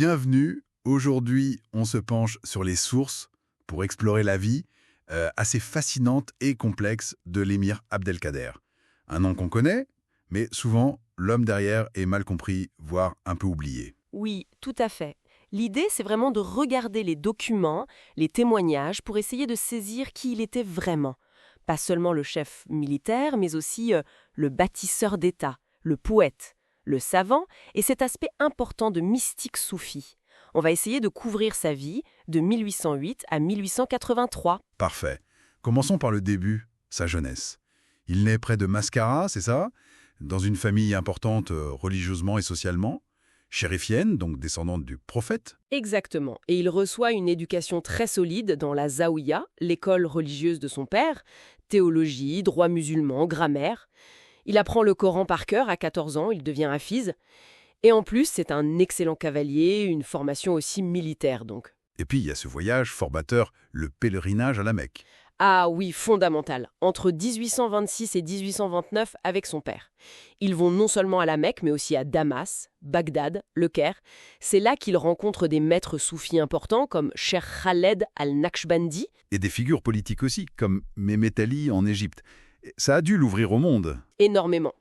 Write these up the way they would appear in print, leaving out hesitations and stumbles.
bienvenue. Aujourd'hui, on se penche sur les sources pour explorer la vie assez fascinante et complexe de l'émir Abdelkader. Un nom qu'on connaît, mais souvent, l'homme derrière est mal compris, voire un peu oublié. Oui, tout à fait. L'idée, c'est vraiment de regarder les documents, les témoignages, pour essayer de saisir qui il était vraiment. Pas seulement le chef militaire, mais aussi le bâtisseur d'État, le poète, le savant et cet aspect important de mystique soufi. On va essayer de couvrir sa vie de 1808 à 1883. Parfait. Commençons par le début, sa jeunesse. Il naît près de Mascara, c'est ça? Dans une famille importante religieusement et socialement. Chérifienne, donc descendante du prophète. Exactement. Et il reçoit une éducation très solide dans la Zaouïa, l'école religieuse de son père, théologie, droit musulman, grammaire. Il apprend le Coran par cœur à 14 ans, il devient hafiz. Et en plus, c'est un excellent cavalier, une formation aussi militaire donc. Et puis il y a ce voyage formateur, le pèlerinage à la Mecque. Ah oui, fondamental, entre 1826 et 1829 avec son père. Ils vont non seulement à la Mecque, mais aussi à Damas, Bagdad, Le Caire. C'est là qu'il rencontre des maîtres soufis importants comme Cheikh Khaled al-Naqshbandi. Et des figures politiques aussi, comme Mehmet Ali en Égypte. Ça a dû l'ouvrir au monde. Énormément.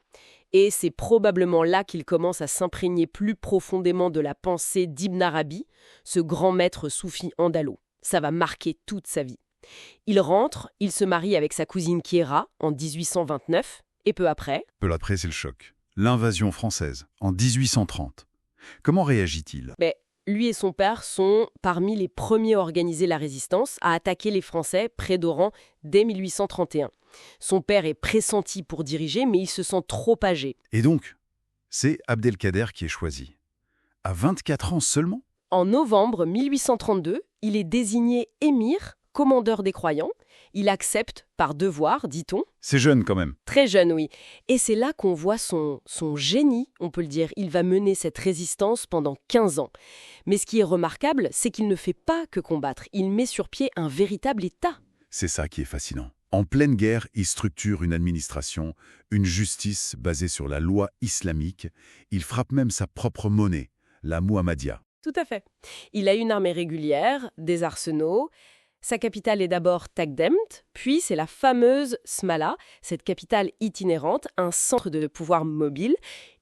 Et c'est probablement là qu'il commence à s'imprégner plus profondément de la pensée d'Ibn Arabi, ce grand maître soufi andalou. Ça va marquer toute sa vie. Il rentre, il se marie avec sa cousine Kiera en 1829, et peu après... Peu après, c'est le choc. L'invasion française, en 1830. Comment réagit-il? Lui et son père sont parmi les premiers à organiser la résistance, à attaquer les Français près d'Oran dès 1831. Son père est pressenti pour diriger, mais il se sent trop âgé. Et donc, c'est Abdelkader qui est choisi. À 24 ans seulement? En novembre 1832, il est désigné émir, commandeur des croyants. Il accepte par devoir, dit-on. C'est jeune quand même. Très jeune, oui. Et c'est là qu'on voit son génie, on peut le dire. Il va mener cette résistance pendant 15 ans. Mais ce qui est remarquable, c'est qu'il ne fait pas que combattre. Il met sur pied un véritable État. C'est ça qui est fascinant. En pleine guerre, il structure une administration, une justice basée sur la loi islamique. Il frappe même sa propre monnaie, la Muhammadiyya. Tout à fait. Il a une armée régulière, des arsenaux. Sa capitale est d'abord Takdemt, puis c'est la fameuse Smala, cette capitale itinérante, un centre de pouvoir mobile.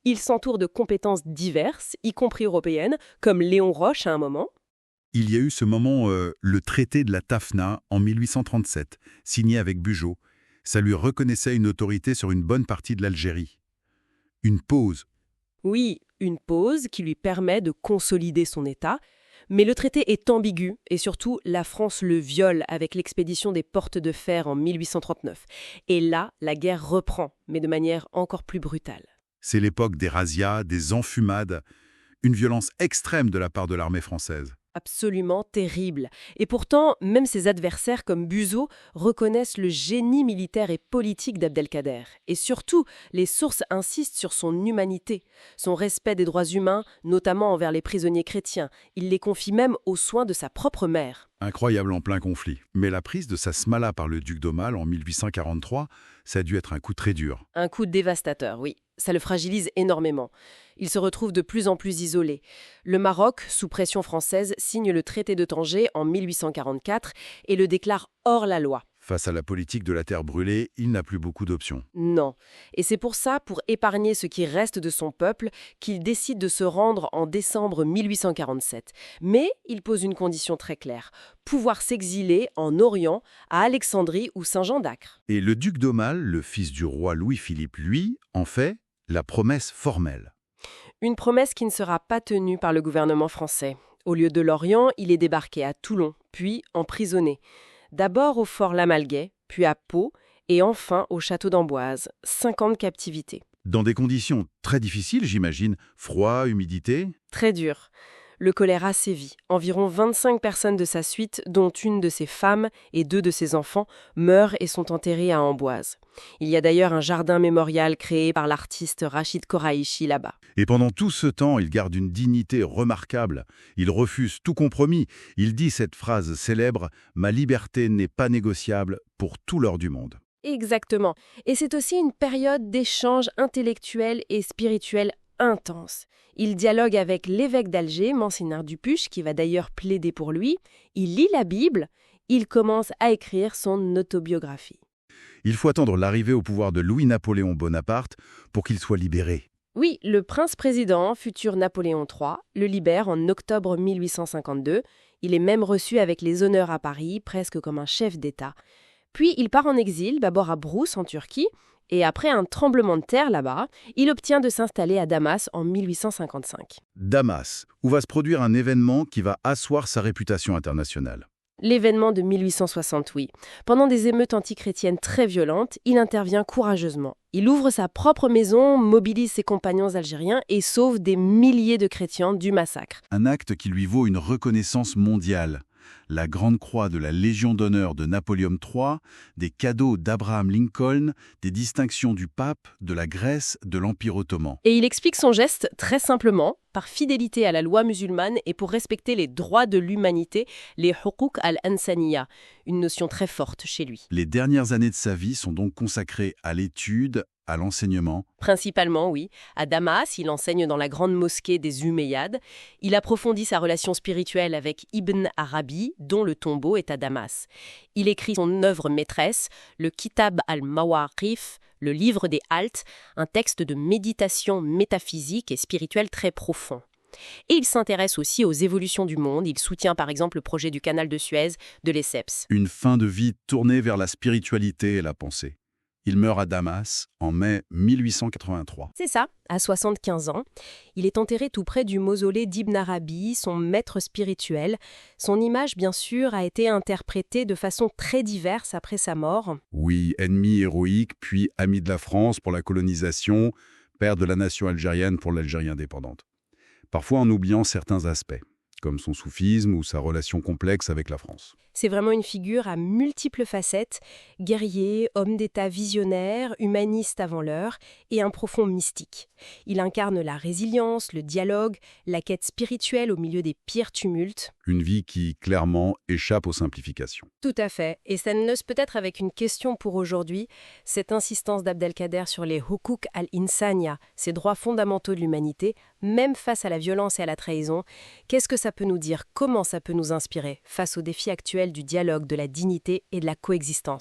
Il s'entoure de compétences diverses, y compris européennes, comme Léon Roche à un moment. Il y a eu ce moment, le traité de la Tafna, en 1837, signé avec Bugeaud. Ça lui reconnaissait une autorité sur une bonne partie de l'Algérie. Une pause. Oui, une pause qui lui permet de consolider son État. Mais le traité est ambigu et surtout, la France le viole avec l'expédition des portes de fer en 1839. Et là, la guerre reprend, mais de manière encore plus brutale. C'est l'époque des razzias, des enfumades, une violence extrême de la part de l'armée française. Absolument terrible. Et pourtant, même ses adversaires comme Bugeaud reconnaissent le génie militaire et politique d'Abdelkader. Et surtout, les sources insistent sur son humanité, son respect des droits humains, notamment envers les prisonniers chrétiens. Il les confie même aux soins de sa propre mère. Incroyable en plein conflit. Mais la prise de sa Smala par le duc d'Aumale en 1843, ça a dû être un coup très dur. Un coup dévastateur, oui. Ça le fragilise énormément. Il se retrouve de plus en plus isolé. Le Maroc, sous pression française, signe le traité de Tanger en 1844 et le déclare hors la loi. Face à la politique de la terre brûlée, il n'a plus beaucoup d'options. Non. Et c'est pour ça, pour épargner ce qui reste de son peuple, qu'il décide de se rendre en décembre 1847. Mais il pose une condition très claire. Pouvoir s'exiler en Orient, à Alexandrie ou Saint-Jean d'Acre. Et le duc d'Aumale, le fils du roi Louis-Philippe, lui, en fait la promesse formelle. Une promesse qui ne sera pas tenue par le gouvernement français. Au lieu de l'Orient, il est débarqué à Toulon, puis emprisonné. D'abord au fort Lamalguais, puis à Pau, et enfin au château d'Amboise. 5 ans de captivité. Dans des conditions très difficiles, j'imagine, froid, humidité. Très dur. Le choléra sévit. Environ 25 personnes de sa suite, dont une de ses femmes et 2 de ses enfants, meurent et sont enterrées à Amboise. Il y a d'ailleurs un jardin mémorial créé par l'artiste Rachid Koraïchi là-bas. Et pendant tout ce temps, il garde une dignité remarquable. Il refuse tout compromis. Il dit cette phrase célèbre « Ma liberté n'est pas négociable pour tout l'or du monde ». Exactement. Et c'est aussi une période d'échange intellectuel et spirituel intense. Il dialogue avec l'évêque d'Alger, Monseigneur Dupuche, qui va d'ailleurs plaider pour lui. Il lit la Bible. Il commence à écrire son autobiographie. Il faut attendre l'arrivée au pouvoir de Louis-Napoléon Bonaparte pour qu'il soit libéré. Oui, le prince-président, futur Napoléon III, le libère en octobre 1852. Il est même reçu avec les honneurs à Paris, presque comme un chef d'État. Puis il part en exil, d'abord à Brousse en Turquie, et après un tremblement de terre là-bas, il obtient de s'installer à Damas en 1855. Damas, où va se produire un événement qui va asseoir sa réputation internationale. L'événement de 1860, oui. Pendant des émeutes antichrétiennes très violentes, il intervient courageusement. Il ouvre sa propre maison, mobilise ses compagnons algériens et sauve des milliers de chrétiens du massacre. Un acte qui lui vaut une reconnaissance mondiale. La Grande Croix de la Légion d'honneur de Napoléon III, des cadeaux d'Abraham Lincoln, des distinctions du pape, de la Grèce, de l'Empire ottoman. Et il explique son geste très simplement, par fidélité à la loi musulmane et pour respecter les droits de l'humanité, les huquq al-insaniya, une notion très forte chez lui. Les dernières années de sa vie sont donc consacrées à l'étude, à l'enseignement. Principalement, oui. À Damas, il enseigne dans la grande mosquée des Umayyads. Il approfondit sa relation spirituelle avec Ibn Arabi, dont le tombeau est à Damas. Il écrit son œuvre maîtresse, le Kitab al-Mawaqif, le livre des haltes, un texte de méditation métaphysique et spirituelle très profond. Et il s'intéresse aussi aux évolutions du monde. Il soutient par exemple le projet du canal de Suez, de Lesseps. Une fin de vie tournée vers la spiritualité et la pensée. Il meurt à Damas en mai 1883. C'est ça, à 75 ans. Il est enterré tout près du mausolée d'Ibn Arabi, son maître spirituel. Son image, bien sûr, a été interprétée de façon très diverse après sa mort. Oui, ennemi héroïque, puis ami de la France pour la colonisation, père de la nation algérienne pour l'Algérie indépendante. Parfois en oubliant certains aspects, comme son soufisme ou sa relation complexe avec la France. C'est vraiment une figure à multiples facettes, guerrier, homme d'État visionnaire, humaniste avant l'heure et un profond mystique. Il incarne la résilience, le dialogue, la quête spirituelle au milieu des pires tumultes. Une vie qui, clairement, échappe aux simplifications. Tout à fait. Et ça ne laisse peut-être avec une question pour aujourd'hui. Cette insistance d'Abdelkader sur les huquq al-insania, ces droits fondamentaux de l'humanité, même face à la violence et à la trahison, qu'est-ce que ça peut nous dire? Comment ça peut nous inspirer face aux défis actuels du dialogue, de la dignité et de la coexistence?